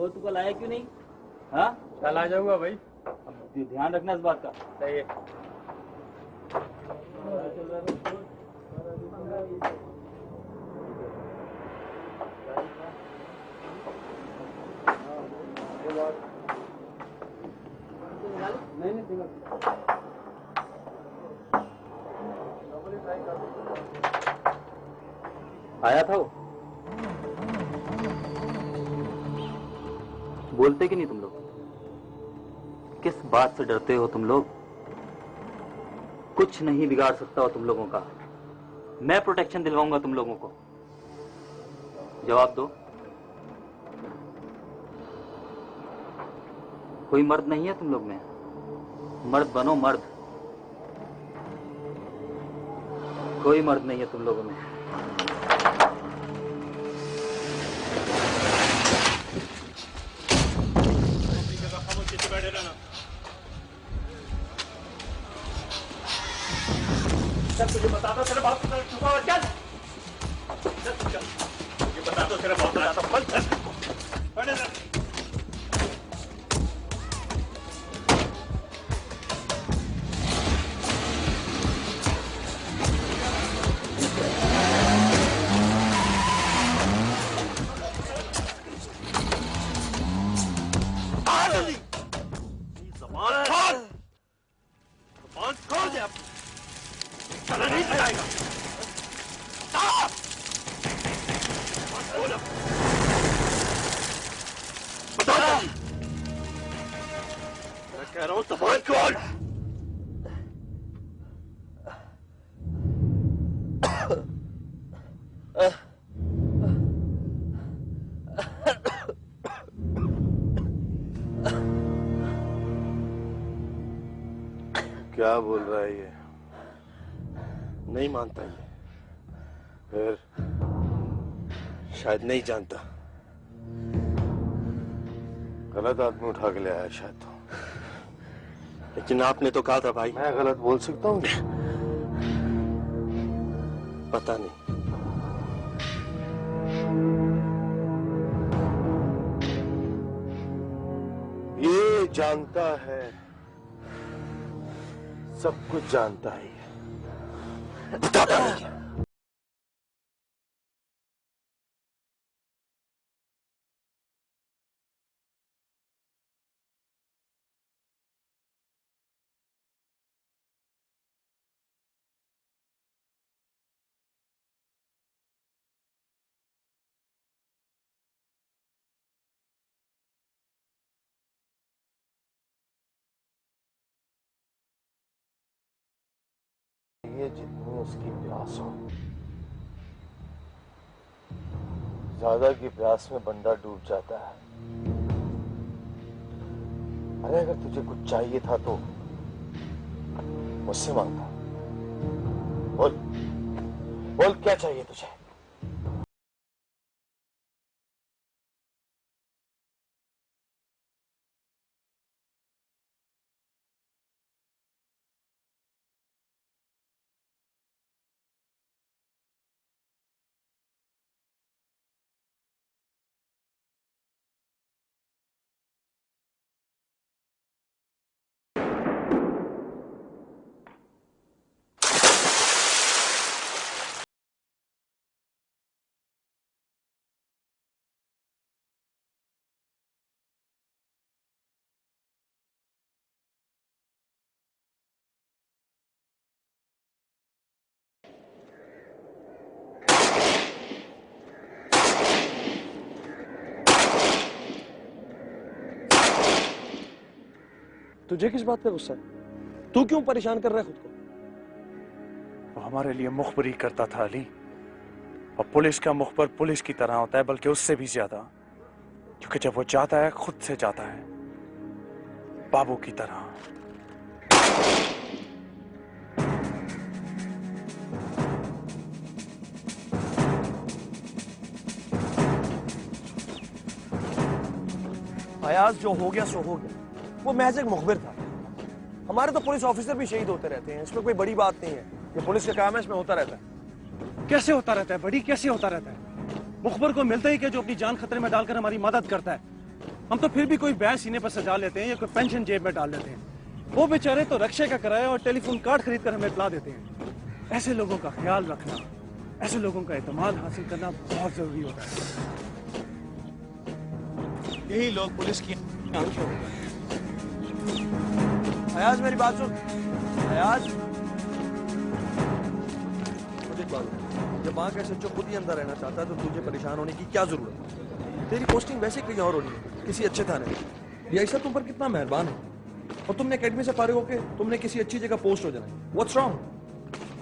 और तू कल आया क्यों नहीं? हाँ कल आ जाऊंगा भाई। अब ध्यान रखना इस बात का। सही है। आया था वो? बोलते कि नहीं तुम लोग? किस बात से डरते हो तुम लोग? कुछ नहीं बिगाड़ सकता हो तुम लोगों का। मैं प्रोटेक्शन दिलवाऊंगा तुम लोगों को। जवाब दो। कोई मर्द नहीं है तुम लोग में? मर्द बनो, मर्द। कोई मर्द नहीं है तुम लोगों में। बैठे रहना। चल तुझे बता दो तेरे बाप को छुपा हुआ। चल चल चल, ये बता दो तेरे बाप को। चल बैठे रह। क्या बोल रहा है ये? नहीं मानता ये। फिर शायद नहीं जानता। गलत आदमी उठा के ले आया शायद तो। लेकिन आपने तो कहा था भाई। मैं गलत बोल सकता हूँ? पता नहीं। ये जानता है, सब कुछ जानता है ये। बताता नहीं। ये जितनी उसकी प्यास हो, ज्यादा की प्यास में बंदा डूब जाता है। अरे अगर तुझे कुछ चाहिए था तो मुझसे मांगता। बोल बोल, क्या चाहिए तुझे? तुझे किस बात का गुस्सा है? तू क्यों परेशान कर रहा है खुद को? वो हमारे लिए मुखबरी करता था अली, और पुलिस का मुखबर पुलिस की तरह होता है, बल्कि उससे भी ज्यादा। क्योंकि जब वो जाता है खुद से जाता है, बाबू की तरह। अयाज, जो हो गया सो हो गया। वो महज एक मुखबिर था। हमारे तो पुलिस ऑफिसर भी शहीद होते रहते हैं, इसमें कोई बड़ी बात नहीं है। ये पुलिस का काम है, इसमें होता रहता है। कैसे होता रहता है बड़ी? कैसे होता रहता है? मुखबर को मिलता ही क्या जो अपनी जान खतरे में डालकर हमारी मदद करता है? हम तो फिर भी कोई बैग सीने पर सजा लेते हैं या कोई पेंशन जेब में डाल लेते हैं। वो बेचारे तो रक्शे का किराया और टेलीफोन कार्ड खरीद कर हमें पिला देते हैं। ऐसे लोगों का ख्याल रखना, ऐसे लोगों का एतमाद हासिल करना बहुत जरूरी होता है। यही लोग पुलिस की आंखें होते हैं। अयाज मेरी बात सुन। अयाज, मुझे एक बात बता, जब वहां का SHO खुद ही अंदर रहना चाहता है तो तुझे परेशान होने की क्या जरूरत है? तेरी पोस्टिंग वैसे कहीं और होनी है, किसी अच्छे थाने में। यही सब तुम पर कितना मेहरबान है, और तुमने एकेडमी से फारिग होके तुमने किसी अच्छी जगह पोस्ट हो जाना है। What's wrong?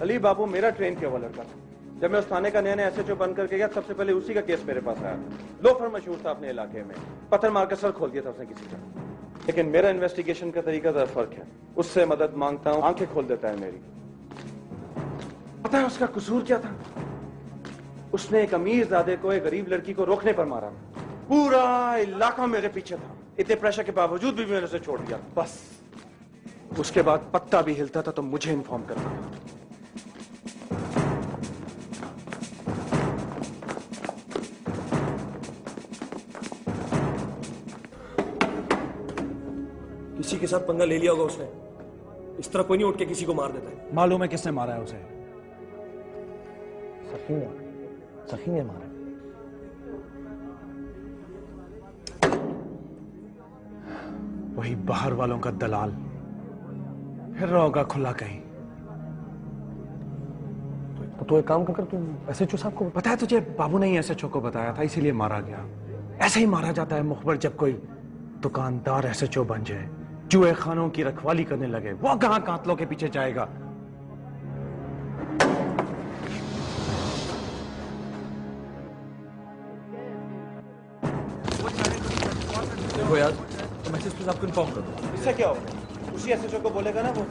अली बाबू मेरा ट्रेन किया हुआ लड़का था। जब मैं उस थाने का नया SHO बन करके गया, सबसे पहले उसी का केस मेरे पास आया। लोफर मशहूर था अपने इलाके में, पत्थर मारकर सर खोल दिया था उसने किसी का। लेकिन मेरा इन्वेस्टिगेशन का तरीका जरा फर्क है। उससे मदद मांगता हूं, आंखें खोल देता है मेरी। पता है उसका कसूर क्या था? उसने एक अमीरजादे को एक गरीब लड़की को रोकने पर मारा। पूरा इलाका मेरे पीछे था। इतने प्रेशर के बावजूद भी मैंने उसे छोड़ दिया। बस उसके बाद पत्ता भी हिलता था तो मुझे इन्फॉर्म करता था। किसी के साथ पंगा ले लिया होगा उसने। इस तरह कोई नहीं उठ के किसी को मार देता है। मालूम है किसने मारा है उसे? सखी ने मारा। वही बाहर वालों का दलाल फिर रहा होगा खुला कहीं। तो एक काम कर, तू SHO साहब को पता है तुझे, बाबू ने ही SHO को बताया था, इसीलिए मारा गया। ऐसे ही मारा जाता है मुखबर जब कोई दुकानदार SHO बन जाए, जुए खानों की रखवाली करने लगे। वो कहां कातलों के पीछे जाएगा? देखो यार, तो मैसेज पे आपको इन्फॉर्म कर दो। इससे क्या होगा? उसी SHO को बोलेगा ना वो,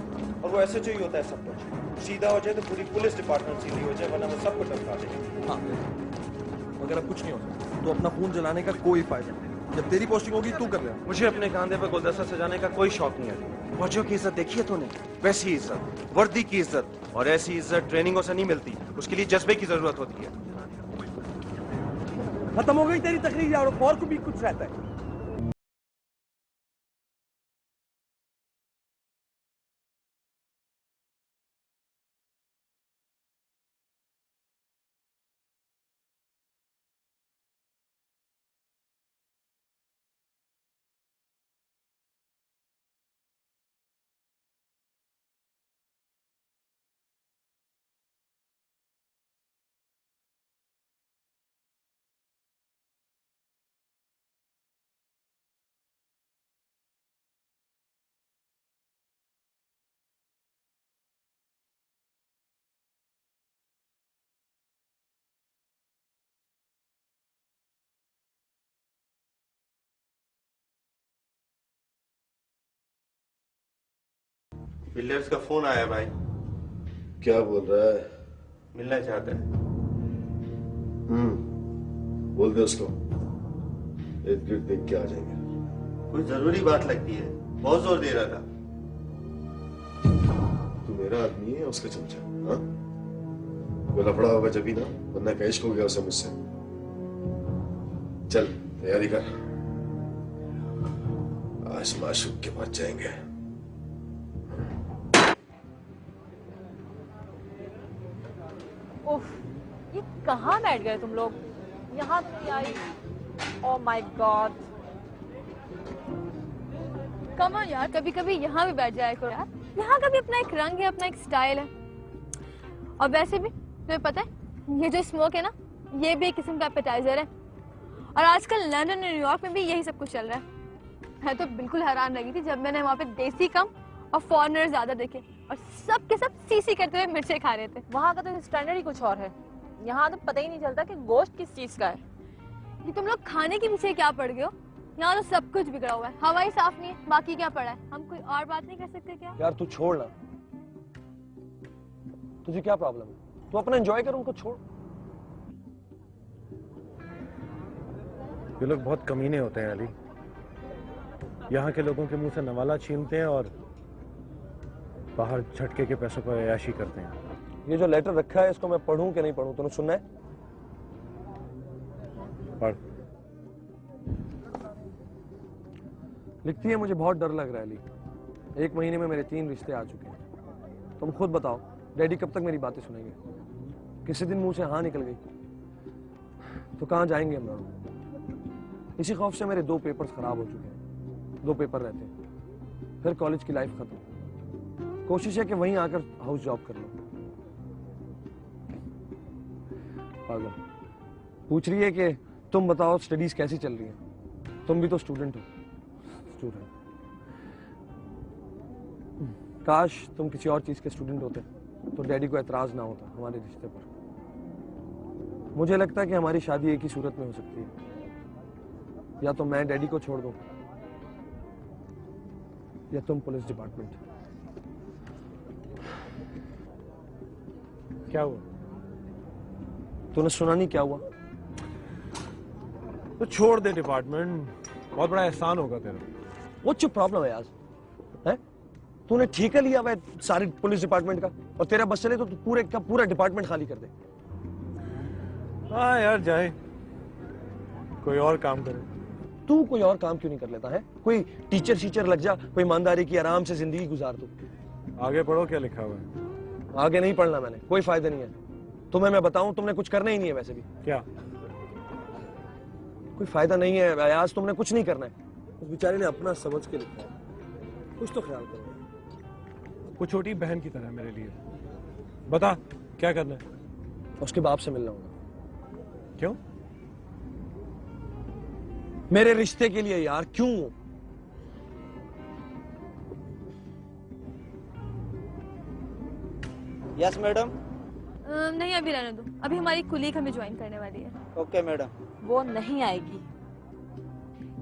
और वो SHO ही होता है सब कुछ। सीधा हो जाए तो पूरी पुलिस डिपार्टमेंट सीधी हो जाए, वरना वो सब कुछ टपका देगा। हाँ, अगर अब कुछ नहीं होता तो अपना खून जलाने का कोई फायदा नहीं। जब तेरी पोस्टिंग होगी तू कर ले। मुझे अपने कांधे पर गुलदस्ता सजाने का कोई शौक नहीं है। फौजियों की इज्जत देखी है तूने? वैसी इज्जत, वर्दी की इज्जत, और ऐसी इज्जत ट्रेनिंगों से नहीं मिलती। उसके लिए जज्बे की जरूरत होती है। खत्म हो गई तेरी तकरीर यार, और को भी कुछ रहता है। बिल्डर्स का फोन आया भाई। क्या बोल रहा है? मिलना चाहता है। बोल दे उसको, एक गिफ्ट देख के आ जाएंगे। कोई जरूरी बात लगती है, बहुत जोर दे रहा था। तू मेरा आदमी है, उसका चमचा? हाँ, वो लफड़ा होगा जब ही ना, वरना का इश्क हो गया उसे मुझसे। चल तैयारी कर, आज माशूक के पास जाएंगे। उफ, ये कहाँ बैठ गए तुम लोग? यहाँ तो नहीं आई। Oh my god. Come on यार, कभी कभी यहाँ भी बैठ जाया करो यार। यहाँ का भी अपना एक रंग है, अपना एक स्टाइल है। और वैसे भी तुम्हें पता है, ये जो स्मोक है ना, ये भी एक किस्म का एपेटाइजर है। और आजकल लंदन और न्यूयॉर्क में भी यही सब कुछ चल रहा है। मैं तो बिल्कुल हैरान लगी थी जब मैंने वहाँ पे देसी कम और फॉरेनर ज्यादा देखे, और सब के सब सीसी करते हुए मिर्चे खा रहे थे। वहाँ का तो स्टैंडर्ड ही कुछ और है। यहाँ तो पता ही नहीं चलता कि गोश्त किस चीज का है। ये तुम लोग खाने के पीछे क्या पड़ गए हो? यहाँ तो सब कुछ बिगड़ा हुआ है। हवा ही साफ नहीं है, बाकी क्या पड़ा है? हम कोई और बात नहीं कर सकते क्या? यार तू छोड़ ना, तुझे क्या प्रॉब्लम है? तू अपना एंजॉय कर, उनको छोड़। ये लोग बहुत कमीने होते हैं अली। यहाँ के लोगों के मुंह से नवाला छीनते हैं और बाहर झटके के पैसों पर अयाशी करते हैं। ये जो लेटर रखा है, इसको मैं पढ़ूं कि नहीं पढ़ूं? तूने सुनना है? पढ़। लिखती है, मुझे बहुत डर लग रहा है अली। 1 महीने में मेरे 3 रिश्ते आ चुके हैं। तुम खुद बताओ, डैडी कब तक मेरी बातें सुनेंगे? किसी दिन मुंह से हाँ निकल गई तो कहाँ जाएंगे हम लोग? इसी खौफ से मेरे 2 पेपर्स खराब हो चुके हैं। 2 पेपर रहते हैं, फिर कॉलेज की लाइफ खत्म। कोशिश है कि वहीं आकर हाउस जॉब कर लो। पागल पूछ रही है कि तुम बताओ स्टडीज कैसी चल रही हैं? तुम भी तो स्टूडेंट हो। स्टूडेंट, काश तुम किसी और चीज के स्टूडेंट होते तो डैडी को एतराज ना होता हमारे रिश्ते पर। मुझे लगता है कि हमारी शादी एक ही सूरत में हो सकती है, या तो मैं डैडी को छोड़ दूं या तुम पुलिस डिपार्टमेंट। क्या हुआ? तूने सुना नहीं क्या हुआ? तो छोड़ दे डिपार्टमेंट, बहुत बड़ा एहसान होगा तेरा। व्हाट्स योर प्रॉब्लम है यार? हैं? तूने ठेका लिया हुआ है सारी पुलिस डिपार्टमेंट का, और तेरा बस चले तो तू पूरे का पूरा डिपार्टमेंट खाली कर दे। हाँ यार, जाए कोई और काम करे। तू कोई और काम क्यों नहीं कर लेता है? कोई टीचर लग जा, कोई ईमानदारी की आराम से जिंदगी गुजार तू। आगे पढ़ो, क्या लिखा हुआ है? आगे नहीं पढ़ना मैंने, कोई फायदा नहीं है। तुम्हें मैं बताऊं, तुमने कुछ करना ही नहीं है वैसे भी। क्या? कोई फायदा नहीं है अयाज, तुमने कुछ नहीं करना है। उस बेचारे ने अपना समझ के लिखा है, कुछ तो ख्याल करो। वो छोटी बहन की तरह मेरे लिए। बता क्या करना है? उसके बाप से मिलना होगा। क्यों? मेरे रिश्ते के लिए यार, क्यों? Yes madam. नहीं, अभी रहने दो। अभी हमारी कुलीग हमें ज्वाइन करने वाली है। Okay madam. वो नहीं आएगी।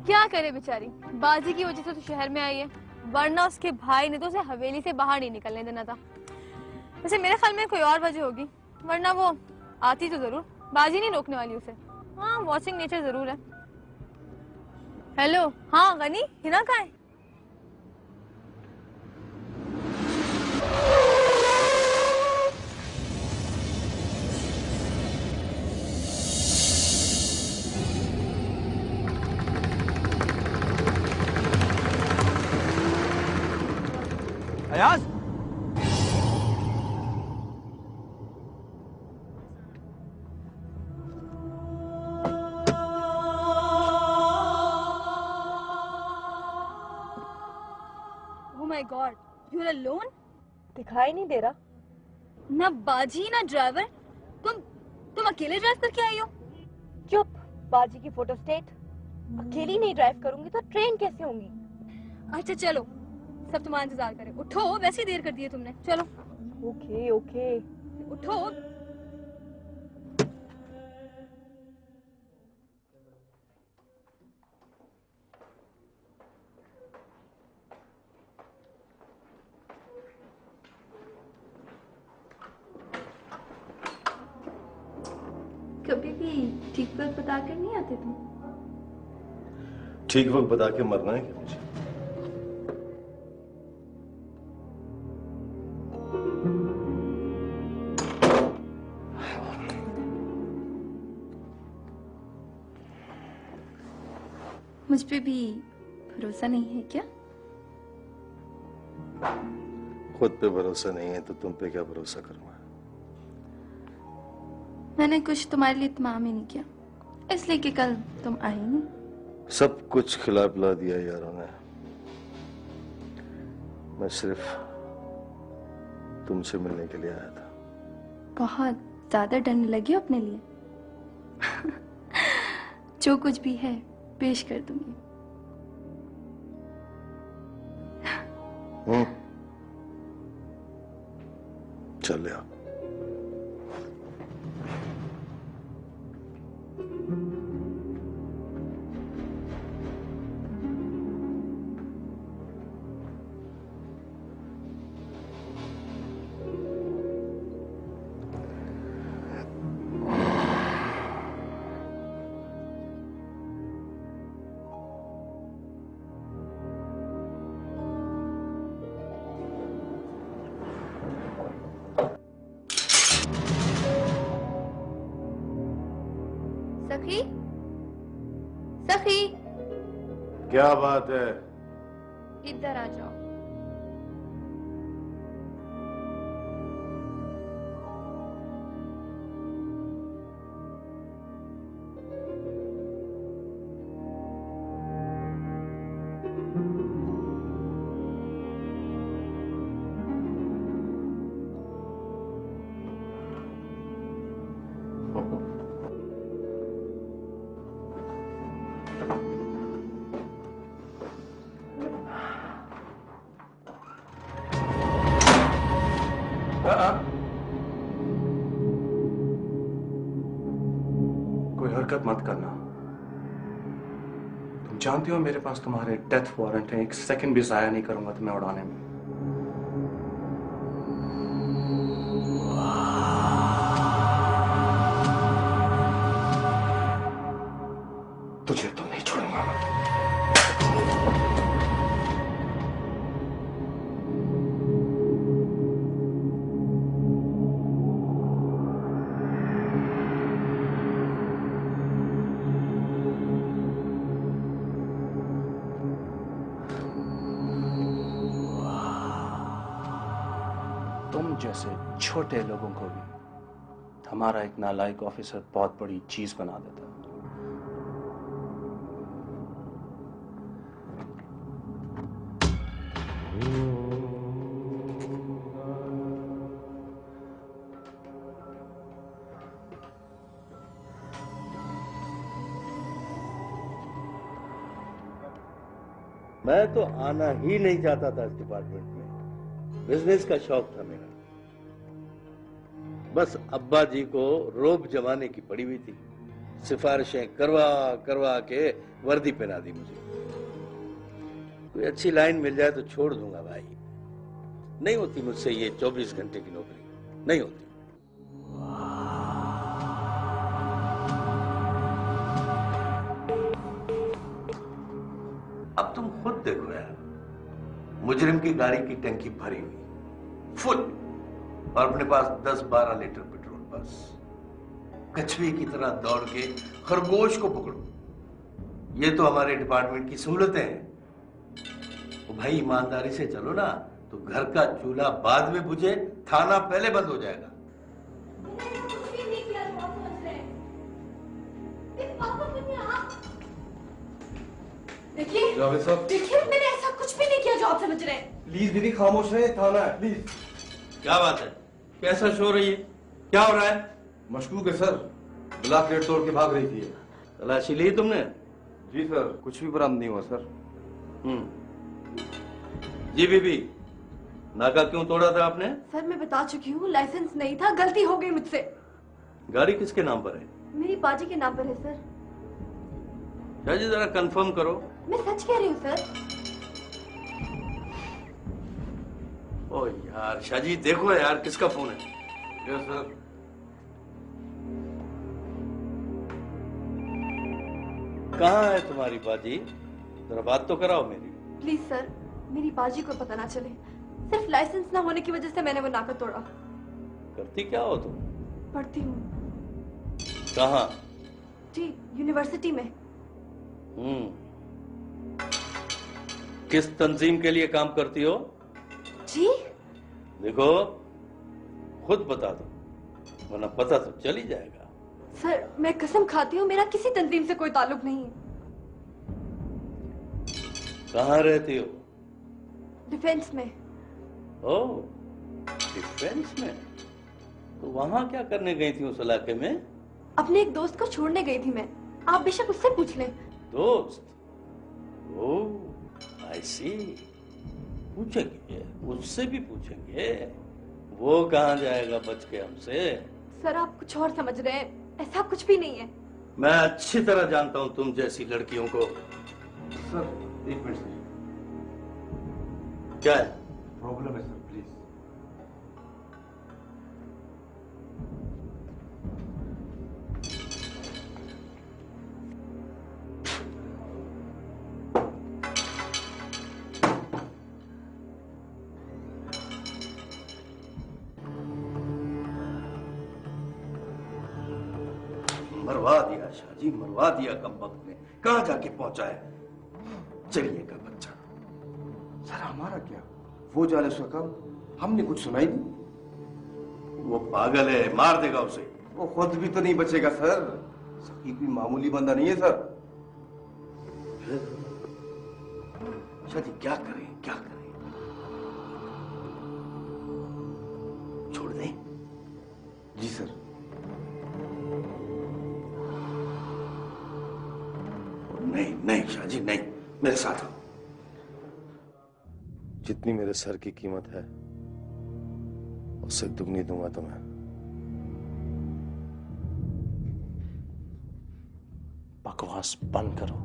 क्या करे बेचारी, बाजी की वजह से तो शहर में आई है, वरना उसके भाई ने तो उसे हवेली से बाहर नहीं निकलने देना था। वैसे मेरे ख्याल में कोई और वजह होगी, वरना वो आती तो जरूर। बाजी नहीं रोकने वाली उसे। हाँ, वॉचिंग नेचर जरूर है। हेलो, हाँ गनी, हिना कहाँ है? Ayaz, Oh my God, you're alone? दिखाई नहीं दे रहा। ना बाजी ना ड्राइवर, तुम अकेले ड्राइव करके आई हो? चुप, बाजी की फोटो स्टेट। अकेली नहीं ड्राइव करूंगी तो ट्रेन कैसे होंगी? अच्छा चलो, सब तुम्हारा इंतजार करें। उठो, वैसे ही देर कर दी है तुमने। चलो। ओके ओके, उठो। कभी भी ठीक वक्त बता कर नहीं आते तुम? ठीक वक्त बता के मरना है क्या मुझे? मुझ पे भी भरोसा नहीं है क्या? खुद पे भरोसा नहीं है तो तुम पे क्या भरोसा करूंगा? मैंने कुछ तुम्हारे लिए तमाम ही नहीं किया, इसलिए कि कल तुम आए नहीं। सब कुछ खिला पिला दिया यारों ने। मैं सिर्फ तुमसे मिलने के लिए आया था। बहुत ज्यादा डरने लगी हो अपने लिए। जो कुछ भी है पेश कर दूंगी। चल आओ। सखी, सखी। क्या बात है? इधर आ जाओ। कोई हरकत मत करना। तुम जानती हो मेरे पास तुम्हारे डेथ वारंट है, एक सेकंड भी जाया नहीं करूंगा तुम्हें उड़ाने में। तुझे तो नहीं छोड़ूंगा मैं। तुम जैसे छोटे लोगों को भी हमारा एक नालायक ऑफिसर बहुत बड़ी चीज बना देता। मैं तो आना ही नहीं चाहता था इस डिपार्टमेंट में। बिजनेस का शौक था मेरा। बस अब्बा जी को रोब जमाने की पड़ी हुई थी। सिफारिशें करवा करवा के वर्दी पहना दी मुझे। कोई अच्छी लाइन मिल जाए तो छोड़ दूंगा भाई। नहीं होती मुझसे ये 24 घंटे की नौकरी, नहीं होती। अब तुम खुद देखो यार, मुजरिम की गाड़ी की टंकी भरी हुई फुल और अपने पास 10-12 लीटर पेट्रोल। बस कछुए की तरह दौड़ के खरगोश को पकड़ो। ये तो हमारे डिपार्टमेंट की सहूलतें हैं। तो भाई ईमानदारी से चलो ना, तो घर का चूल्हा बाद में बुझे, थाना पहले बंद हो जाएगा। देखिए जावेद साहब, देखिए मैंने ऐसा कुछ भी नहीं किया जो आप समझ रहे हैं। प्लीज दीदी खामोश रहे, थाना है प्लीज। क्या बात है? कैसा शो हो रही है? क्या हो रहा है? मशकूक है सर, ब्लॉक गेट तोड़ के भाग रही थी। तलाशी ली तुमने? जी सर, कुछ भी बरामद नहीं हुआ सर। जी बीबी, नाका क्यों तोड़ा था आपने? सर मैं बता चुकी हूँ, लाइसेंस नहीं था, गलती हो गई मुझसे। गाड़ी किसके नाम पर है? मेरी बाजी के नाम पर है सर। शाहजी जरा कंफर्म करो। मैं सच कह रही हूँ सर। ओ यार शाहजी, देखो यार किसका फोन है? Yes sir. कहाँ है तुम्हारी बाजी? जरा बात तो कराओ मेरी। प्लीज सर, मेरी बाजी को पता ना चले। सिर्फ लाइसेंस ना होने की वजह से मैंने वो नाका तोड़ा। करती क्या हो तुम? पढ़ती हूँ। कहाँ? जी यूनिवर्सिटी में। किस तंजीम के लिए काम करती हो? जी देखो खुद बता दो, वरना पता तो चल ही जाएगा। सर मैं कसम खाती हूँ, मेरा किसी तंजीम से कोई ताल्लुक नहीं है। कहाँ रहती हो? डिफेंस में। ओह, डिफेंस में? तो वहां क्या करने गई थी उस इलाके में? अपने एक दोस्त को छोड़ने गई थी मैं। आप बेशक उससे पूछ लें। दोस्त? ओह आई सी। पूछेंगे, उससे भी पूछेंगे। वो कहाँ जाएगा बच के हमसे? सर आप कुछ और समझ रहे हैं, ऐसा कुछ भी नहीं है। मैं अच्छी तरह जानता हूँ तुम जैसी लड़कियों को। सर एक मिनट सर। क्या है? प्रॉब्लम है सर, प्लीज। मरवा दिया शाहजी, मरवा दिया कमबख्त ने। कहाँ जाके पहुंचा है? चलिए का बच्चा। हमारा क्या? वो जाने उसका काम, हमने कुछ सुनाई नहीं। वो पागल है, मार देगा उसे। वो खुद भी तो नहीं बचेगा सर। सकी कोई मामूली बंदा नहीं है सर। शादी क्या करें, क्या करें? छोड़ दें? जी सर। नहीं नहीं शाहजी नहीं, मेरे साथ आओ। जितनी मेरे सर की कीमत है उससे दुगनी दूंगा तुम्हें। बकवास बंद करो।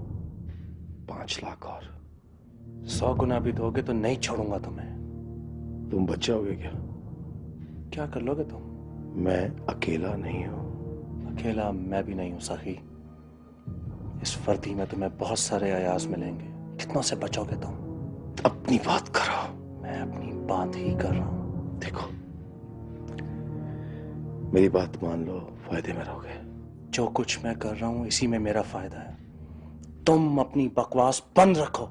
5 लाख और 100 गुना भी दोगे तो नहीं छोड़ूंगा तुम्हें। तुम बच जाओगे क्या? क्या कर लोगे तुम? मैं अकेला नहीं हूं। अकेला मैं भी नहीं हूं सखी। इस वर्दी में तुम्हें बहुत सारे अयाज मिलेंगे। कितनों से बचोगे तुम? अपनी बात करो। मैं अपनी बात ही कर रहा हूं। देखो, मेरी बात मान लो, फायदे में रहोगे। जो कुछ मैं कर रहा हूं इसी में मेरा फायदा है। तुम अपनी बकवास बंद रखो।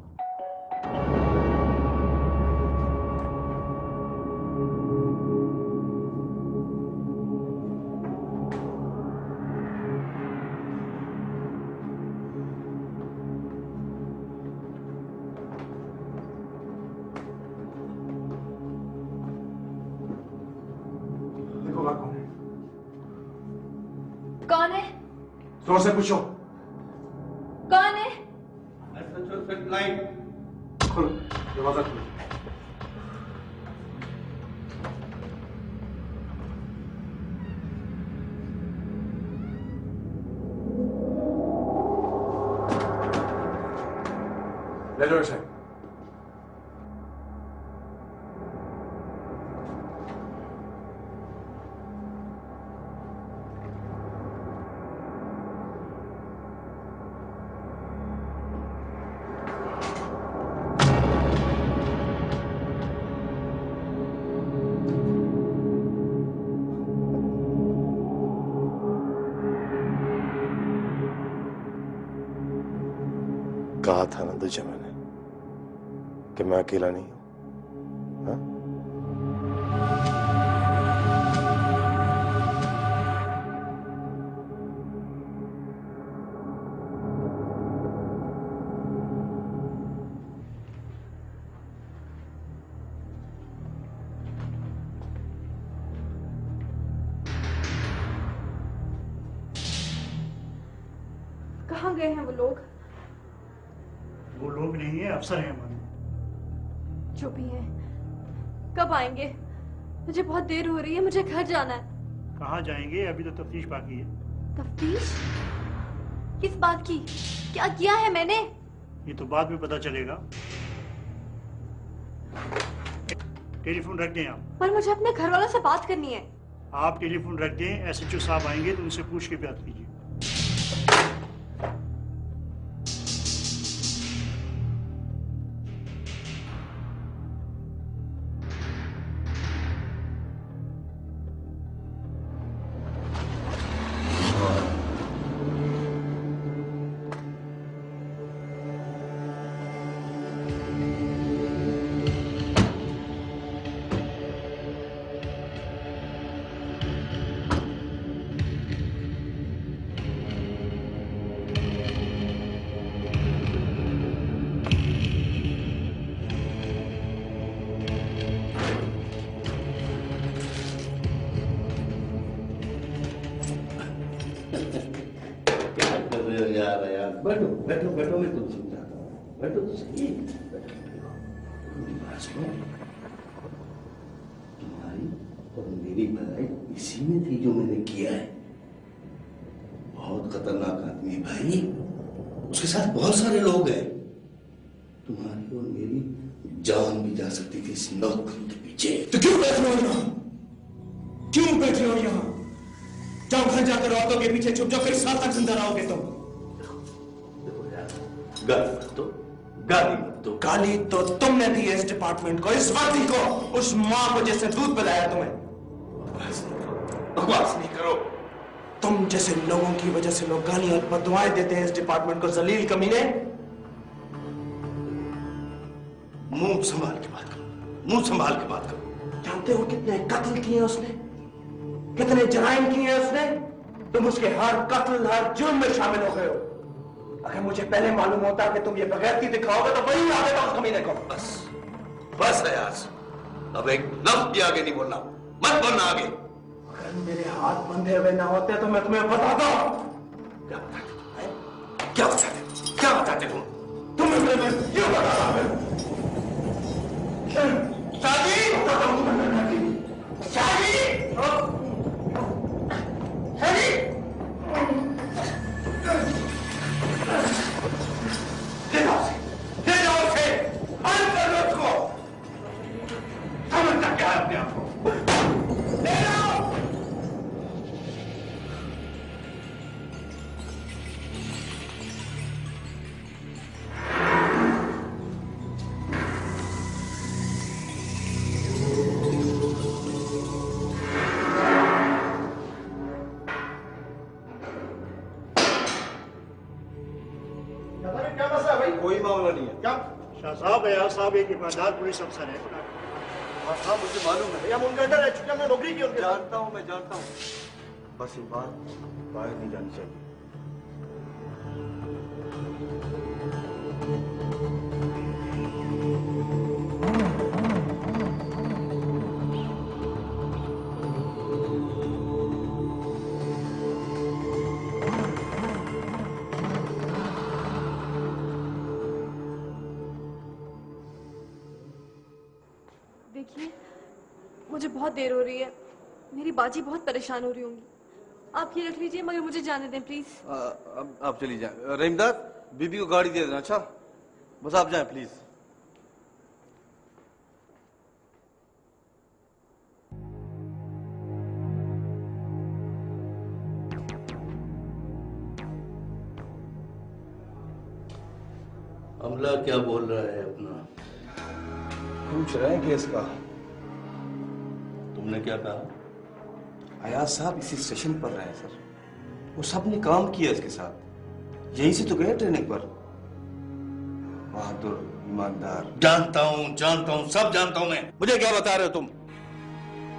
कौन है? जोर से पूछो। कौन है? लाइन खोलो, दरवाजा खोलो। ले लो इसे। कहा था ना तुझे मैंने कि मैं अकेला नहीं हूं। हाँ? कहाँ गए हैं वो लोग? वो लोग नहीं है, अफसर हैं हमारे। जो भी है, कब आएंगे? मुझे बहुत देर हो रही है, मुझे घर जाना है। कहाँ जाएंगे? अभी तो तफ्तीश बाकी है। तफ्तीश? किस बात की? क्या किया है मैंने? ये तो बाद में पता चलेगा। टेलीफोन रख दें आप। पर मुझे अपने घर वालों से बात करनी है। आप टेलीफोन रख दें, SHO साहब आएंगे तो उनसे पूछ के बात कीजिए। बैठो बैठो बैठो, मैं तुम समझाता हूँ। बैठो तो सही। तुम्हारी और मेरी भलाई इसी में थी जो मैंने किया है। बहुत खतरनाक आदमी भाई, उसके साथ बहुत सारे लोग हैं। तुम्हारी और मेरी जान भी जा सकती थी इस नौकरी के पीछे। तो क्यों बैठ रहे हो यहाँ? क्यों बैठ रहे हो यहाँ? जाओ घर जाकर औरतों के पीछे छुप जाओ, फिर साल तक जिंदा रहोगे तुम। गाली मत दो, गाली मत दो। गाली तो तुमने दी है इस डिपार्टमेंट को, इस वर्दी को, उस मां को जिसने दूध पिलाया तुम्हें। बकवास नहीं करो। तुम जैसे लोगों की वजह से लोग गाली और बददुआएं देते हैं इस डिपार्टमेंट को, जलील कमीने। मुंह संभाल के बात करो, मुंह संभाल के बात करो। जानते हो कितने कत्ल किए उसने, कितने जराइम किए हैं उसने? तुम उसके हर कत्ल, हर जुर्म में शामिल हो गए हो। अगर मुझे पहले मालूम होता कि तुम ये बगैरती दिखाओगे तो वही आ देता उस कमीने को। बस बस अयाज, अब एक लफ्ज भी आगे नहीं बोलना, मत बोलना आगे। अगर मेरे हाथ बंधे हुए ना होते तो मैं तुम्हें बताता। क्या बताते, क्या बताते, क्या बताते तुम? तुम्हें मैं क्यों बता रहा हूं? शादी शादी शादी ले जाओ उसे, बंद कर दो उसको। समझता क्या है अपने आप को? ले जाओ। क्या मसला है भाई? कोई मामला नहीं है। क्या? शाह साहब, अयाज साहब एक ईमानदार पुलिस अफसर है। हाँ मुझे मालूम है। हम उनके अंदर रह चुके हैं, हमने नौकरी की उनके साथ। जानता हूँ, मैं जानता हूँ, बस ये बात बाहर नहीं जानी चाहिए। देखिए, मुझे बहुत देर हो रही है, मेरी बाजी बहुत परेशान हो रही होंगी। आप ये रख लीजिए, मगर मुझे जाने दें प्लीज। अब आप चली जाए। रहीमदार, बीबी को गाड़ी दे देना। अच्छा, बस आप जाएं प्लीज। अमला क्या बोल रहा है अपना? पूछ रहे हैं केस का। तुमने क्या कहा? अयाज साहब इसी स्टेशन पर रहे सर, वो सब ने काम किया इसके साथ, यहीं से तो गए ट्रेनिंग पर। बहादुर, ईमानदार। जानता हूं, सब जानता हूं मैं। मुझे क्या बता रहे हो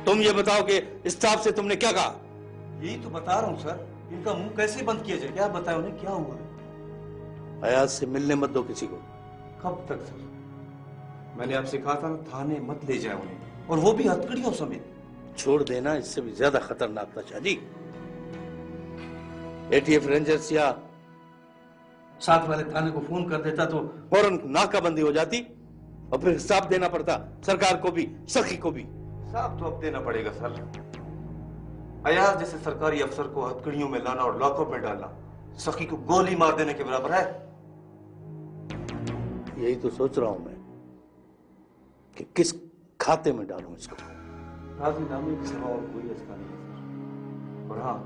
तुम ये बताओ कि स्टाफ से तुमने क्या कहा? यही तो बता रहा हूँ सर, इनका मुंह कैसे बंद किया जाए? क्या बताया उन्हें, क्या हुआ? अयाज से मिलने मत दो किसी को। कब तक सर? मैंने आपसे कहा था ना, थाने मत ले जाए उन्हें, और वो भी हथकड़ियों समेत। छोड़ देना, इससे भी ज्यादा खतरनाक था शादी। एटीएफ रेंजर्स या साथ वाले थाने को फोन कर देता तो फौरन नाकाबंदी हो जाती, और फिर हिसाब देना पड़ता सरकार को भी, सखी को भी। हिसाब तो अब देना पड़ेगा सर। अयाज जैसे सरकारी अफसर को हथकड़ियों में लाना और लॉकअप में डालना सखी को गोली मार देने के बराबर है। यही तो सोच रहा हूं मैं कि किस खाते में डालूं इसको। राजीनामे के सिवा और कोई रास्ता नहीं है सर। और हाँ,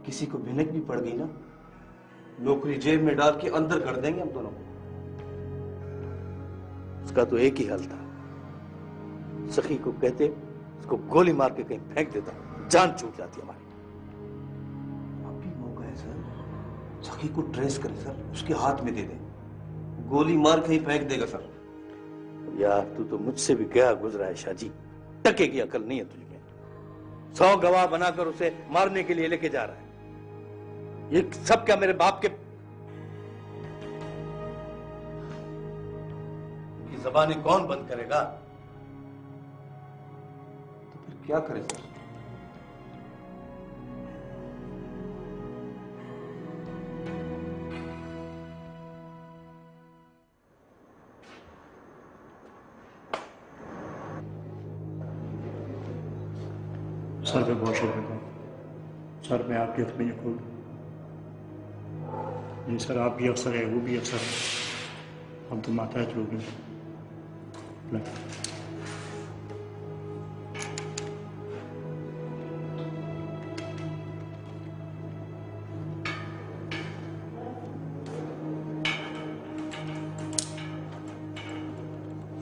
किसी को भिनक भी पड़ गई ना, नौकरी जेब में डाल के अंदर कर देंगे हम दोनों को। उसका तो एक ही हल था, सखी को कहते उसको गोली मार के कहीं फेंक देता, जान छूट जाती हमारी। अब भी मौका है सर, सखी को ट्रेस करें सर, उसके हाथ में दे दें, गोली मार कहीं फेंक देगा सर। यार तू तो मुझसे भी गया गुजरा है शाहजी, टके की अकल नहीं है तुझमें। 100 गवाह बनाकर उसे मारने के लिए लेके जा रहा है। ये सब क्या मेरे बाप के जबानें कौन बंद करेगा? तो फिर क्या करें सर? सर पे बहुत शुक्रिया सर, मैं आपके हथ में ये खोल नहीं सर, आप भी अफसर है, वो भी अफसर है, हम तो माताहत लोग हैं।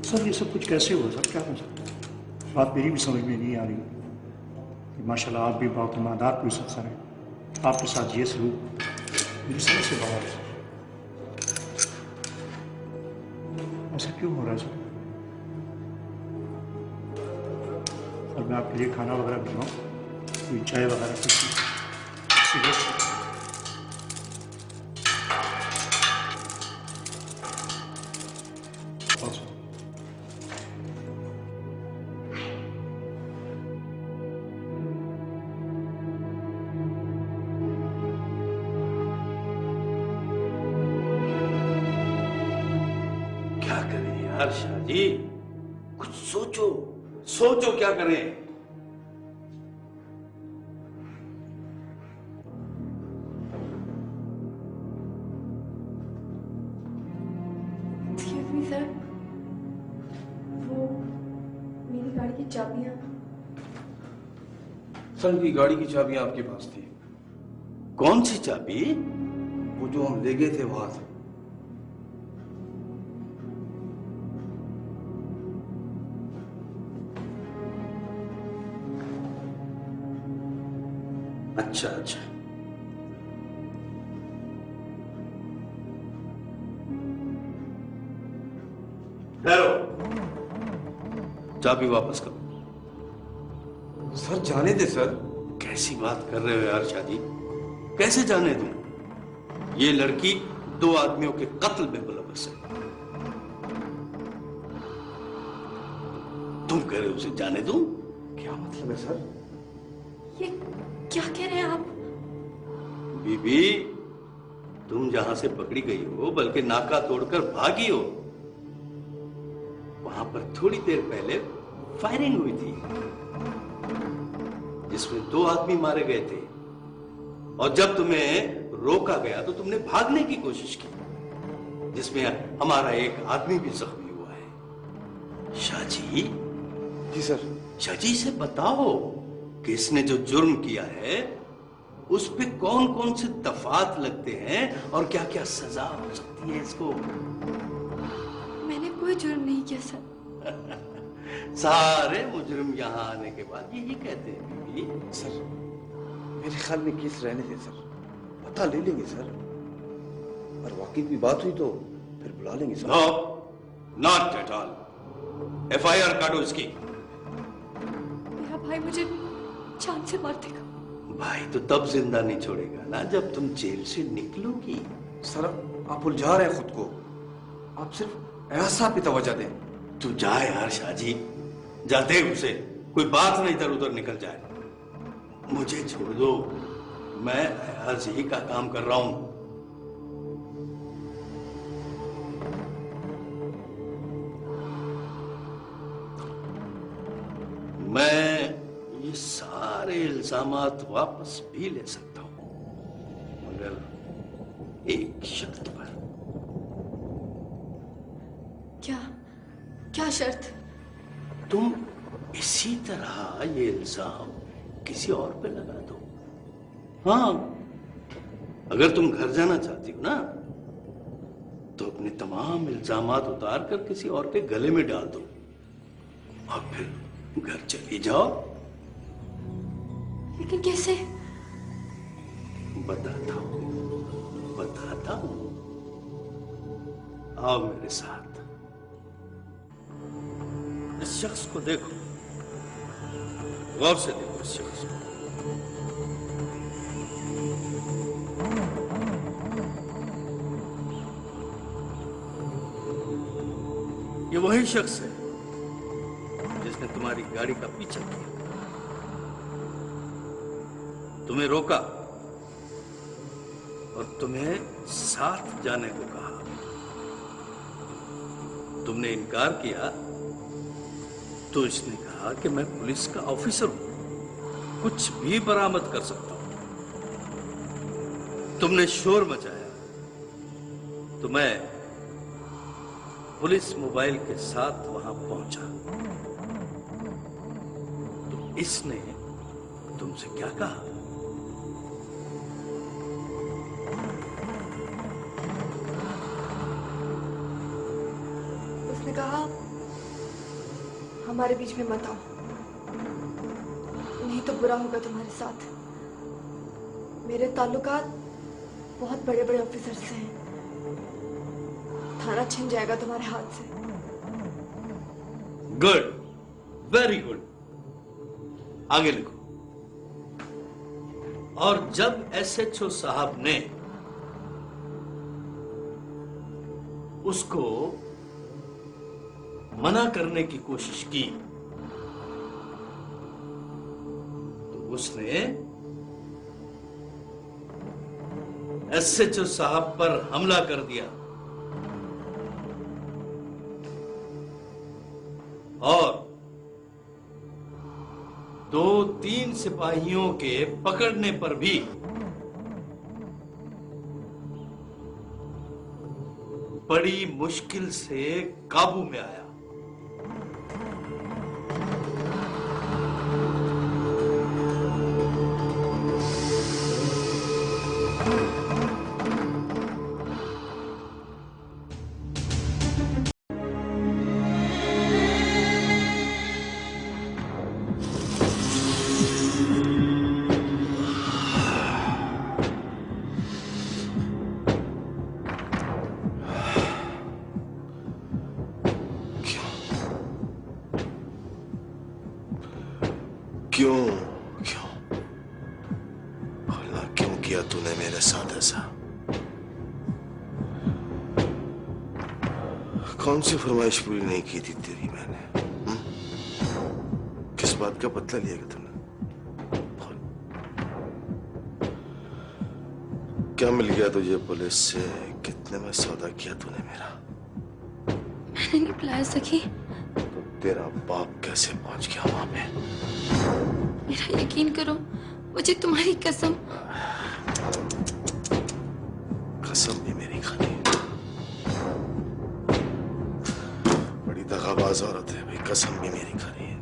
सर ये सब कुछ कैसे हुआ सर, क्या कर सकते हैं? बात मेरी भी समझ में नहीं आ रही कि माशाल्लाह आप भी बहुत ईमानदार पुलिस अफसर हैं, आपके साथ ये सलूक मेरी समझ से बाहर है। ऐसा क्यों हो रहा है सर? कल मैं आपके लिए खाना वगैरह बनवाऊँ, कोई चाय वगैरह कुछ सिगरेट। क्या करें यार शादी, कुछ सोचो, सोचो क्या करें। Excuse me, sir. वो मेरी गाड़ी की चाबियां। सर की गाड़ी की चाबियां आपके पास थी। कौन सी चाबी? वो जो हम ले गए थे वहां से। अच्छा अच्छा, ठहरो, चाबी वापस करो। सर जाने दे सर। कैसी बात कर रहे हो यार शादी, कैसे जाने दूं? ये लड़की 2 आदमियों के कत्ल में मुलव्वस है। तुम कह रहे हो उसे जाने दूं? क्या मतलब है सर? ये क्या कह रहे हैं आप? बीबी, तुम जहां से पकड़ी गई हो बल्कि नाका तोड़कर भागी हो, वहां पर थोड़ी देर पहले फायरिंग हुई थी जिसमें 2 आदमी मारे गए थे, और जब तुम्हें रोका गया तो तुमने भागने की कोशिश की जिसमें हमारा एक आदमी भी जख्मी हुआ है। शाहजी। जी सर। शाहजी से बताओ कि इसने जो जुर्म किया है उस पे कौन कौन से दफात लगते हैं और क्या क्या सजा हो सकती है इसको। मैंने कोई जुर्म नहीं किया सर। सारे मुजरिम यहाँ आने के बाद यही कहते हैं बीबी। सर मेरे ख्याल में केस रहने दे सर, पता ले लेंगे सर, और वाकई की बात हुई तो फिर बुला लेंगे sir. No, not at all. FIR काटो इसकी। मेरा भाई मुझे जान से मार देगा। भाई तो तब जिंदा नहीं छोड़ेगा ना जब तुम जेल से निकलोगी। सर आप उलझा रहे हैं खुद को, आप सिर्फ एहसास पे तवज्जो दें। तू जा यार शाहजी, जाते उसे कोई बात नहीं इधर उधर निकल जाए। मुझे छोड़ दो, मैं आज ही का काम कर रहा हूं। मैं ये सारे इल्जामात वापस भी ले सकता हूं, मगर एक शर्त पर। क्या क्या शर्त? तुम इसी तरह ये इल्जाम किसी और पे लगा दो। हाँ, अगर तुम घर जाना चाहती हो ना तो अपने तमाम इल्जामात उतार कर किसी और के गले में डाल दो और फिर घर चली जाओ। लेकिन कैसे? बताता हूं, बताता हूं। आओ मेरे साथ। इस शख्स को देखो, गौर से देखो इस शख्स को। ये वही शख्स है जिसने तुम्हारी गाड़ी का पीछा किया, तुम्हें रोका और तुम्हें साथ जाने को कहा। तुमने इनकार किया तो इसने कहा कि मैं पुलिस का ऑफिसर हूं, कुछ भी बरामद कर सकता हूं। तुमने शोर मचाया तो मैं पुलिस मोबाइल के साथ वहां पहुंचा। तो इसने तुमसे क्या कहा? उसने कहा हमारे बीच में मत आओ, नहीं तो बुरा होगा तुम्हारे साथ। मेरे ताल्लुकात बहुत बड़े बड़े ऑफिसर से हैं, थाना छिन जाएगा तुम्हारे हाथ से। Good, very good. आगे लिखो। और जब एसएचओ साहब ने उसको मना करने की कोशिश की तो उसने एसएचओ साहब पर हमला कर दिया और 2-3 सिपाहियों के पकड़ने पर भी बड़ी मुश्किल से काबू में आया। क्यों भला क्यों किया तूने मेरे साथ ऐसा? कौन सी फरमाइश पूरी नहीं की थी तेरी मैंने? किस बात का बदला लिया तूने? क्या मिल गया तुझे पुलिस से? कितने में सौदा किया तूने मेरा? मैंने नहीं बुलाया सखी। तो तेरा बाप कैसे पहुंच गया वहां पे? मेरा यकीन करो, मुझे तुम्हारी कसम। कसम भी मेरी खानी है। बड़ी दगाबाज औरत है भाई, कसम भी मेरी खानी है।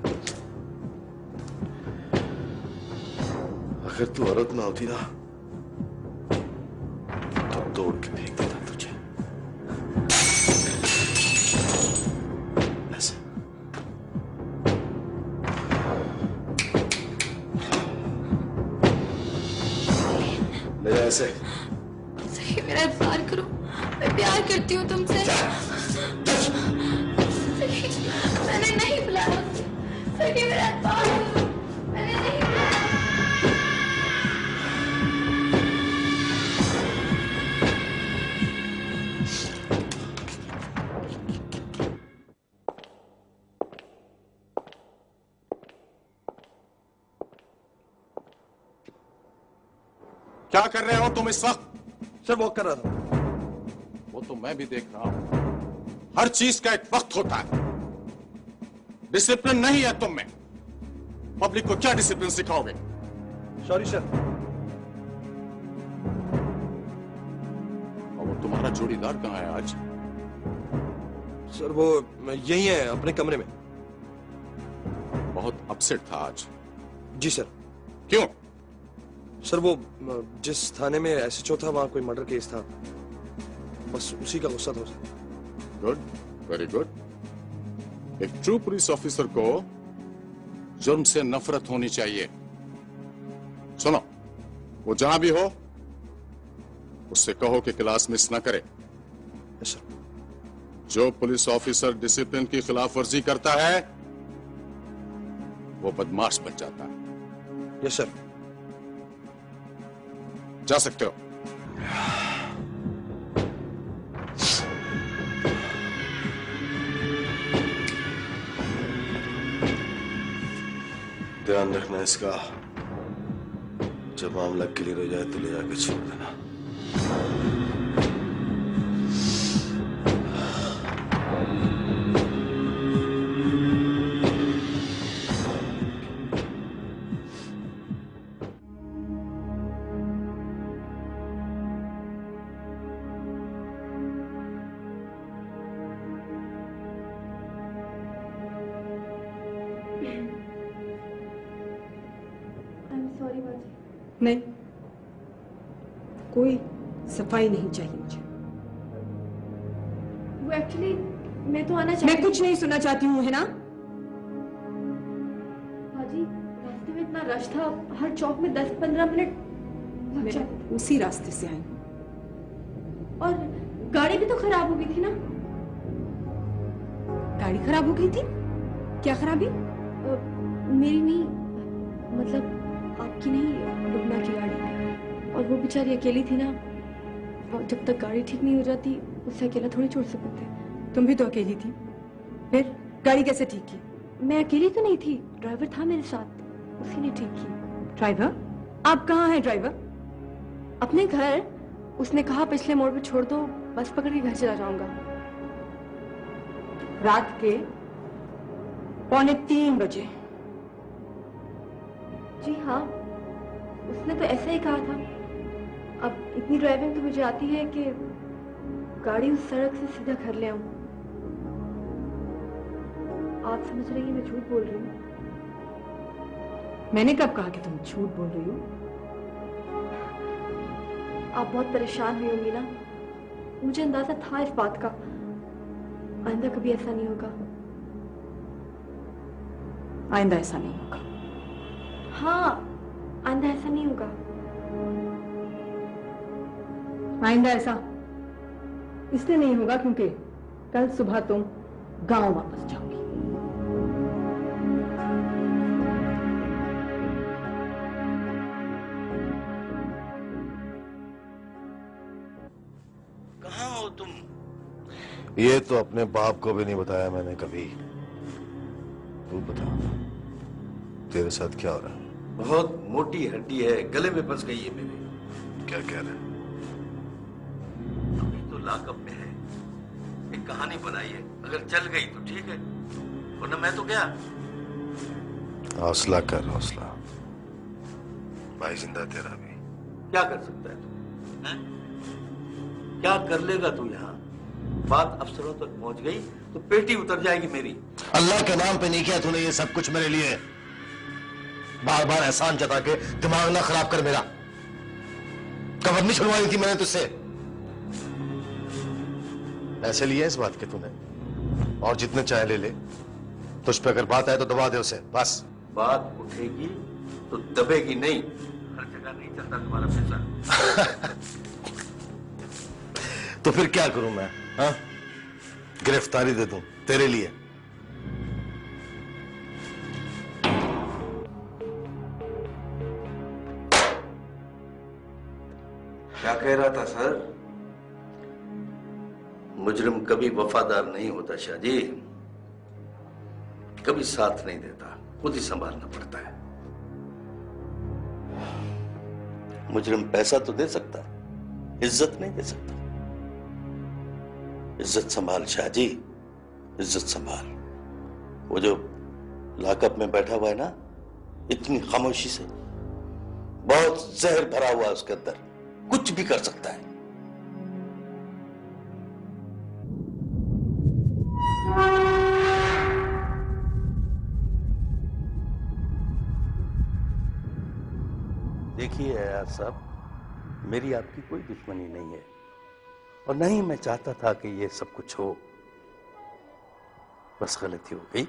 अगर तू औरत ना होती ना तो तोड़ के फेंक देता तुझे ऐसे। ले जा ऐसे। सही मेरा इत्फार करो, मैं प्यार करती हूँ तुमसे। सही मैंने नहीं बुलाया। सही मेरा इत्फार करो, मैंने नहीं बुलाया। क्या कर रहे हो तुम इस वक्त? सर वॉक कर रहा था। वो तो मैं भी देख रहा हूं। हर चीज का एक वक्त होता है। डिसिप्लिन नहीं है तुम में। पब्लिक को क्या डिसिप्लिन सिखाओगे? Sorry sir. और वो तुम्हारा जोड़ीदार कहां है आज? सर वो यही है, अपने कमरे में। बहुत अपसेट था आज। जी सर। क्यों? सर वो जिस थाने में एसएचओ था वहां कोई मर्डर केस था, बस उसी का गुस्सा था सर। Good, very good. एक ट्रू पुलिस ऑफिसर को जुर्म से नफरत होनी चाहिए। सुनो, वो जहां भी हो उससे कहो कि क्लास मिस ना करे। Yes sir. जो पुलिस ऑफिसर डिसिप्लिन की खिलाफ वर्जी करता है वो बदमाश बन जाता है। Yes sir. जा सकते हो। ध्यान रखना इसका। जब मामला क्लियर हो जाए तो ले जाके छोड़ देना। नहीं, कोई सफाई नहीं चाहिए मुझे। वो एक्चुअली मैं तो आना चाहती। मैं कुछ नहीं सुनना चाहती हूँ, है ना? बाजी, रास्ते में इतना रश था, हर चौक में 10-15 मिनट लग जाते। उसी रास्ते से आई। और गाड़ी भी तो खराब हो गई थी ना? गाड़ी खराब हो गई थी? क्या खराबी? मेरी नहीं, मतलब आपकी नहीं, रुकना की गाड़ी। और वो बेचारी अकेली थी ना, और जब तक गाड़ी ठीक नहीं हो जाती उसे अकेला थोड़ी छोड़ सकते थे। तुम भी तो अकेली थी, फिर गाड़ी कैसे ठीक की? मैं अकेली तो नहीं थी, ड्राइवर था मेरे साथ, उसी ने ठीक की। ड्राइवर? आप कहाँ हैं ड्राइवर? अपने घर। उसने कहा पिछले मोड़ पे छोड़ दो, बस पकड़ के घर चला जाऊंगा। रात के 2:45 बजे? जी हाँ, उसने तो ऐसे ही कहा था। अब इतनी ड्राइविंग तो मुझे आती है कि गाड़ी उस सड़क से सीधा घर ले आऊं। आप समझ रही हैं मैं झूठ बोल रही हूँ? मैंने कब कहा कि तुम झूठ बोल रही हो? आप बहुत परेशान हुई होंगी ना, मुझे अंदाजा था इस बात का। आइंदा कभी ऐसा नहीं होगा। आइंदा ऐसा नहीं होगा? हाँ, आइंदा ऐसा नहीं होगा। आइंदा ऐसा इसलिए नहीं होगा क्योंकि कल सुबह तुम गांव वापस जाओगी। कहाँ हो तुम? ये तो अपने बाप को भी नहीं बताया मैंने कभी। तू बता, तेरे साथ क्या हो रहा है? बहुत मोटी हड्डी है, गले में फंस गई है मेरे। क्या कह रहा है? अभी तो लॉकअप में है। एक कहानी बनाई है, अगर चल गई तो ठीक है, वरना मैं तो गया। हौसला कर, हौसला। भाई जिंदा तेरा भी। क्या कर सकता है तू? हैं? क्या कर लेगा तू यहाँ? बात अफसरों तक पहुंच गई तो पेटी उतर जाएगी मेरी। अल्लाह के नाम पे नहीं किया तूने ये सब कुछ मेरे लिए। बार बार एहसान जता के दिमाग ना खराब कर मेरा। कबर नहीं छुड़वाई थी मैंने तुझसे। ऐसे लिए इस बात के तूने, और जितने चाहे ले ले। तुझ पे अगर बात आए तो दबा दे उसे, बस। बात उठेगी तो दबेगी नहीं। हर जगह नहीं चलता तुम्हारा पैसा। तो फिर क्या करूं मैं? हाँ, गिरफ्तारी दे दूं तेरे लिए? क्या कह रहा था सर? मुजरिम कभी वफादार नहीं होता शाहजी, कभी साथ नहीं देता, खुद ही संभालना पड़ता है। मुजरिम पैसा तो दे सकता, इज्जत नहीं दे सकता। इज्जत संभाल शाहजी, इज्जत संभाल। वो जो लॉकअप में बैठा हुआ है ना, इतनी खामोशी से, बहुत जहर भरा हुआ है उसके अंदर, कुछ भी कर सकता है। देखिए यार साहब, मेरी आपकी कोई दुश्मनी नहीं है, और नहीं मैं चाहता था कि ये सब कुछ हो। बस गलती हो गई,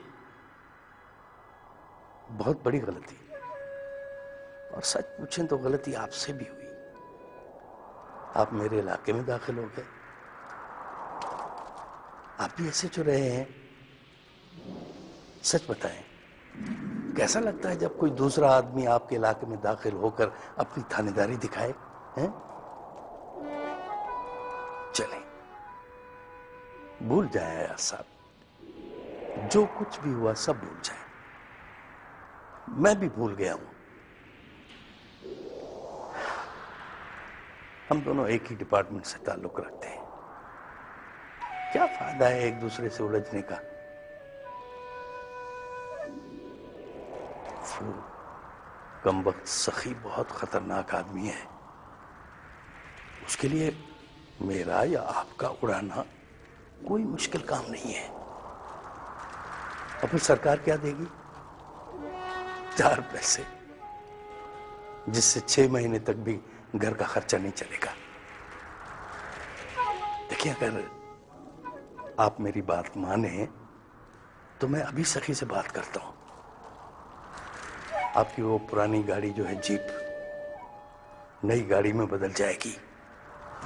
बहुत बड़ी गलती। और सच पूछें तो गलती आपसे भी हुई। आप मेरे इलाके में दाखिल हो गए। आप भी ऐसे जो रहे हैं। सच बताएं, कैसा लगता है जब कोई दूसरा आदमी आपके इलाके में दाखिल होकर अपनी थानेदारी दिखाए? हैं? चलें, भूल जाए यार साहब, जो कुछ भी हुआ सब भूल जाए। मैं भी भूल गया हूं। हम दोनों एक ही डिपार्टमेंट से ताल्लुक रखते हैं। क्या फायदा है एक दूसरे से उलझने का? वो कमबख्त सखी बहुत खतरनाक आदमी है। उसके लिए मेरा या आपका उड़ाना कोई मुश्किल काम नहीं है। और फिर सरकार क्या देगी? 4 पैसे, जिससे 6 महीने तक भी घर का खर्चा नहीं चलेगा। देखिए, अगर आप मेरी बात माने तो मैं अभी सखी से बात करता हूं। आपकी वो पुरानी गाड़ी जो है जीप, नई गाड़ी में बदल जाएगी,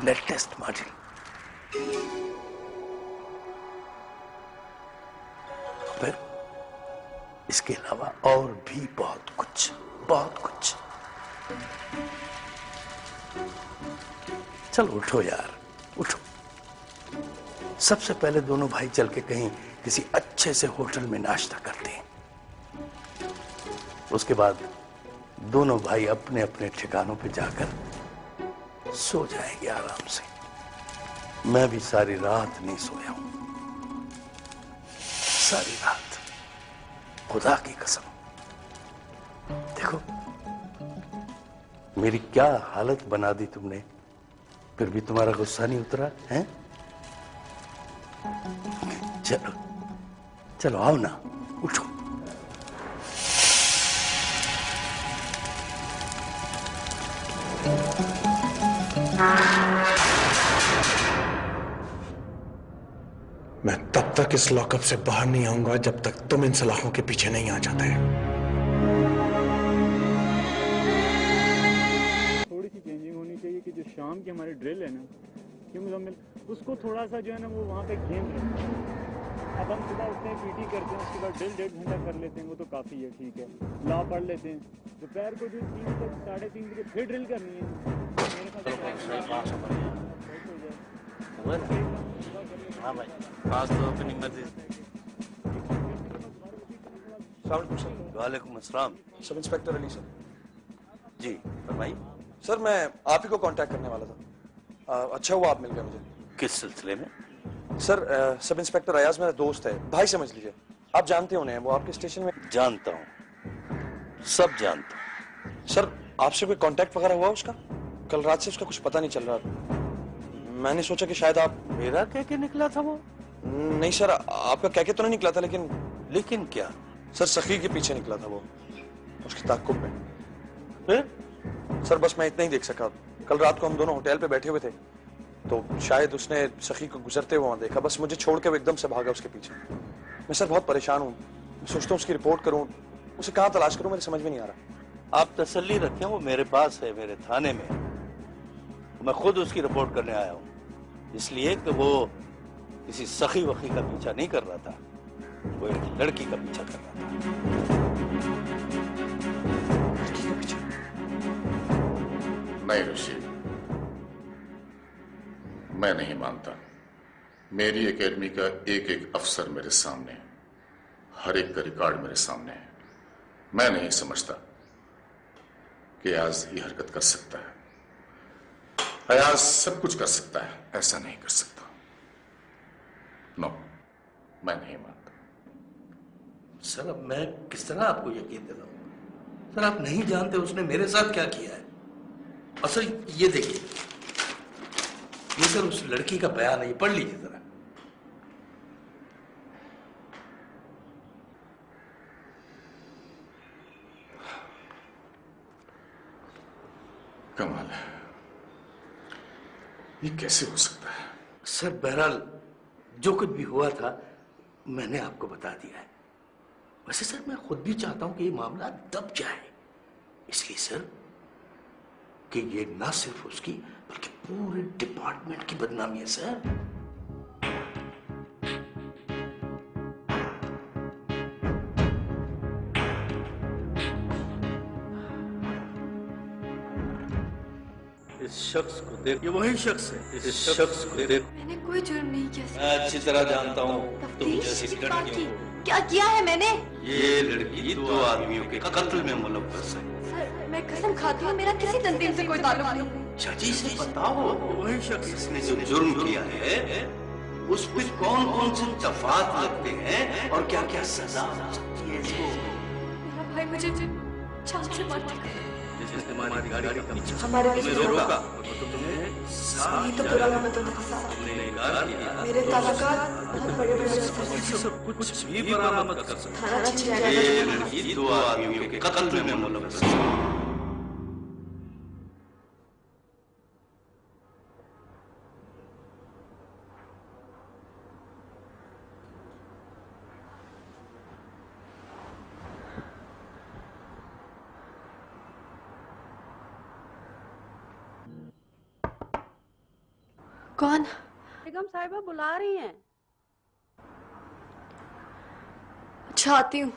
लेटेस्ट मॉडल। फिर इसके अलावा और भी बहुत कुछ, बहुत कुछ। चलो उठो यार, उठो। सबसे पहले दोनों भाई चल के कहीं किसी अच्छे से होटल में नाश्ता करते हैं। उसके बाद दोनों भाई अपने अपने ठिकानों पे जाकर सो जाएंगे आराम से। मैं भी सारी रात नहीं सोया हूं, सारी रात, खुदा की कसम। देखो मेरी क्या हालत बना दी तुमने, फिर भी तुम्हारा गुस्सा नहीं उतरा है? चलो चलो आओ ना, उठो। मैं तब तक इस लॉकअप से बाहर नहीं आऊंगा जब तक तुम इन सलाखों के पीछे नहीं आ जाते। थोड़ी सी चेंजिंग होनी चाहिए कि जो शाम की हमारी ड्रिल है ना, कि मुजम्मिल उसको थोड़ा सा जो है ना वो वहाँ पे गेम रखते हैं। अब हम सुबह उठते हैं, पीटी करते हैं, उसके बाद ड्रिल 1.5 घंटा कर लेते हैं, वो तो काफ़ी है, ठीक है, लॉ पढ़ लेते हैं। दोपहर को जो 3 से 3:30 बजे फिर ड्रिल करनी है, मेरे हाँ भाई, खास तो ओपनिंग में थी। वालेकुम अस्सलाम। Sub inspector Ali sir. जी फरमाइए। सर मैं आप ही को कांटेक्ट करने वाला था। अच्छा हुआ आप मिल गए मुझे। किस सिलसिले में? सर सब इंस्पेक्टर अयाज मेरा दोस्त है, भाई समझ लीजिए। आप जानते होने हैं, वो आपके स्टेशन में। जानता हूँ, सब जानता हूँ। सर आपसे कोई कांटेक्ट वगैरह हुआ उसका? कल रात से उसका कुछ पता नहीं चल रहा। मैंने सोचा कि शायद आप। मेरा कह के निकला था वो? नहीं सर, आपका कह के तो नहीं निकला था, लेकिन क्या? सर सखी के पीछे निकला था वो, उसकी ताक़ुब में। फिर? सर बस मैं इतना ही देख सका। कल रात को हम दोनों होटल पे बैठे हुए थे, तो शायद उसने सखी को गुजरते हुए वहां देखा, बस मुझे छोड़ के वो एकदम से भागा उसके पीछे। मैं सर बहुत परेशान हूँ, सोचता हूँ उसकी रिपोर्ट करूँ, उसे कहाँ तलाश करूँ, मेरे समझ में नहीं आ रहा। आप तसल्ली रखें, वो मेरे पास है, मेरे थाने में। मैं खुद उसकी रिपोर्ट करने आया हूँ, इसलिए कि वो किसी सखी वखी का पीछा नहीं कर रहा था, वो एक लड़की का पीछा कर रहा था। लड़की का पीछा? नहीं रशीद, मैं नहीं मानता। मेरी एकेडमी का एक एक अफसर मेरे सामने, हर एक का रिकॉर्ड मेरे सामने है। मैं नहीं समझता कि आज ये हरकत कर सकता है। अयाज सब कुछ कर सकता है, ऐसा नहीं कर सकता। नो, मैं नहीं मानता। सर अब मैं किस तरह आपको यकीन दिलाऊं? सर आप नहीं जानते उसने मेरे साथ क्या किया है। और सर ये देखिए, ये सर उस लड़की का बयान है, ये पढ़ लीजिए जरा। कमाल है, ये कैसे हो सकता है? सर बहरहाल जो कुछ भी हुआ था मैंने आपको बता दिया है। वैसे सर मैं खुद भी चाहता हूं कि ये मामला दब जाए, इसलिए सर कि ये ना सिर्फ उसकी बल्कि पूरे डिपार्टमेंट की बदनामी है सर। इस शख्स को देख, ये वही शख्स है। इस शख्स को देख। मैंने कोई जुर्म नहीं किया सर। मैं अच्छी तरह जानता हूँ तुम जैसी लड़कियों को। क्या किया है मैंने? ये लड़की 2 आदमियों के कत्ल में मुलव्वस है। सर मैं कसम खाती हूँ, मेरा किसी तंजीम से कोई ताल्लुक नहीं। चाची से बताओ, वही शख्स ने जो जुर्म किया है उस पर कौन कौन से दफात लगते हैं और क्या क्या सजा हो सकती है इसको। मेरा भाई मुझे जान से मार देगा। जिसने तुम्हारी गाड़ी का पीछा हमारे तुम्हें रोका, तुमने यही तो पुराना मतलब था। तुमने इनकार किया। मेरे ताल्लुकात बहुत बड़े सब कुछ भी बरामद कर सकते थाना छिन जाएगा। ये लड़की 2 आदमियों के कत्ल में मुलव्वस है। कौन? बेगम साहिबा बुला रही हैं। अच्छा आती हूँ।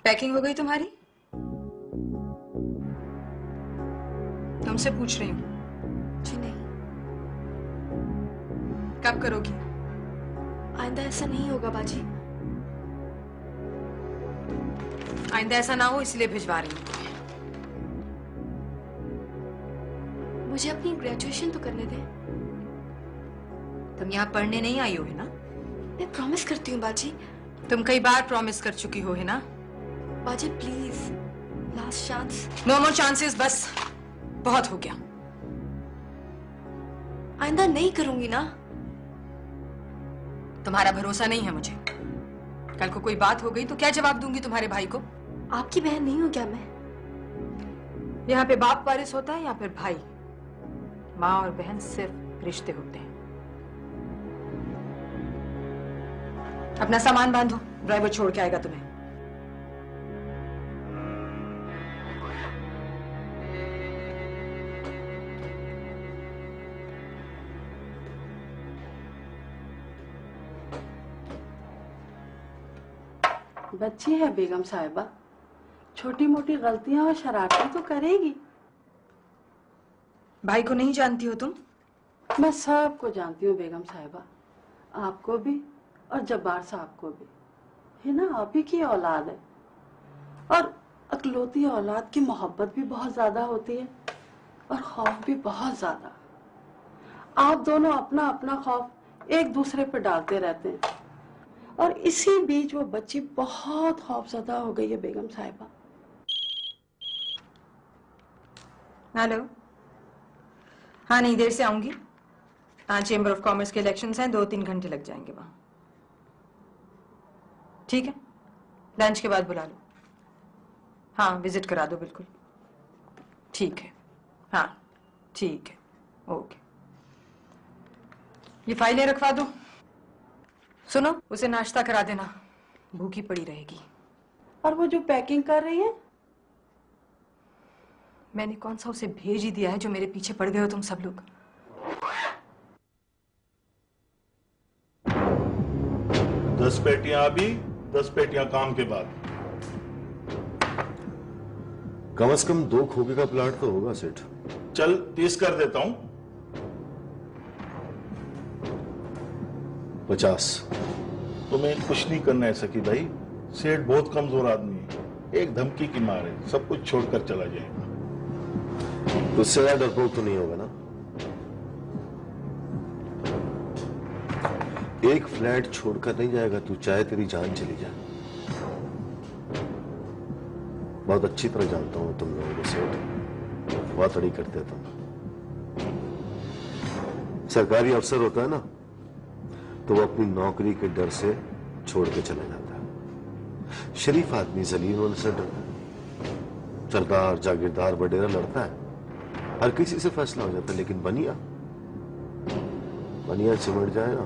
पैकिंग हो गई तुम्हारी? तुमसे पूछ रही हूँ। जी नहीं। कब करोगी? आइंदा ऐसा नहीं होगा बाजी। आइंदा ऐसा ना हो इसलिए भिजवा रही हूँ। मुझे अपनी ग्रेजुएशन तो करने दे। तुम यहाँ पढ़ने नहीं आई हो है ना? मैं प्रॉमिस करती हूँ बाजी। तुम कई बार प्रॉमिस कर चुकी हो है ना? बाजी please, last chance. No more chances, बस बहुत हो गया। आइंदा नहीं करूंगी ना। तुम्हारा भरोसा नहीं है मुझे। कल को कोई बात हो गई तो क्या जवाब दूंगी तुम्हारे भाई को? आपकी बहन नहीं हूं क्या मैं? यहाँ पे बाप वारिस होता है या फिर भाई? माँ और बहन सिर्फ रिश्ते होते हैं। अपना सामान बांधो, ड्राइवर छोड़ के आएगा तुम्हें। बच्ची है बेगम साहिबा, छोटी मोटी गलतियां और शरारतें तो करेगी। भाई को नहीं जानती हो तुम? मैं सबको जानती हूँ बेगम साहिबा, आपको भी और जब्बार साहब को भी। है ना, आप ही की औलाद है और अकलौती औलाद की मोहब्बत भी बहुत ज्यादा होती है और खौफ भी बहुत ज्यादा। आप दोनों अपना अपना खौफ एक दूसरे पे डालते रहते हैं और इसी बीच वो बच्ची बहुत खौफजदा हो गई है बेगम साहिबा। हेलो। हाँ, नहीं देर से आऊंगी। आज चेंबर ऑफ कॉमर्स के इलेक्शंस हैं, 2-3 घंटे लग जाएंगे वहां। ठीक है, लंच के बाद बुला लो। हाँ, विजिट करा दो बिल्कुल। ठीक है, हाँ ठीक है, ओके। ये फाइलें रखवा दो। सुनो, उसे नाश्ता करा देना, भूखी पड़ी रहेगी। और वो जो पैकिंग कर रही है? मैंने कौन सा उसे भेज ही दिया है जो मेरे पीछे पड़ गए हो तुम सब लोग। 10 पेटियां अभी, 10 पेटियां काम के बाद। कम से कम 2 खोखे का प्लाट तो होगा सेठ। चल 30 कर देता हूं। 50। तुम्हें कुछ नहीं करना है सकी भाई, सेठ बहुत कमजोर आदमी है, एक धमकी की मार है, सब कुछ छोड़कर चला जाएगा। उससे ज्यादा डरपोक तो नहीं होगा ना? एक फ्लैट छोड़कर नहीं जाएगा तू, चाहे तेरी जान चली जाए। बहुत अच्छी तरह जानता हूं तुम लोगों को सेठ, वातड़ी करते हो तुम। सरकारी अफसर होता है ना, तो वो अपनी नौकरी के डर से छोड़ के चला जाता है। शरीफ आदमी जलील होने से डरता है। सरदार जागीरदार वडेरा लड़ता है, हर किसी से फैसला हो जाता है, लेकिन बनिया सिमट जाए ना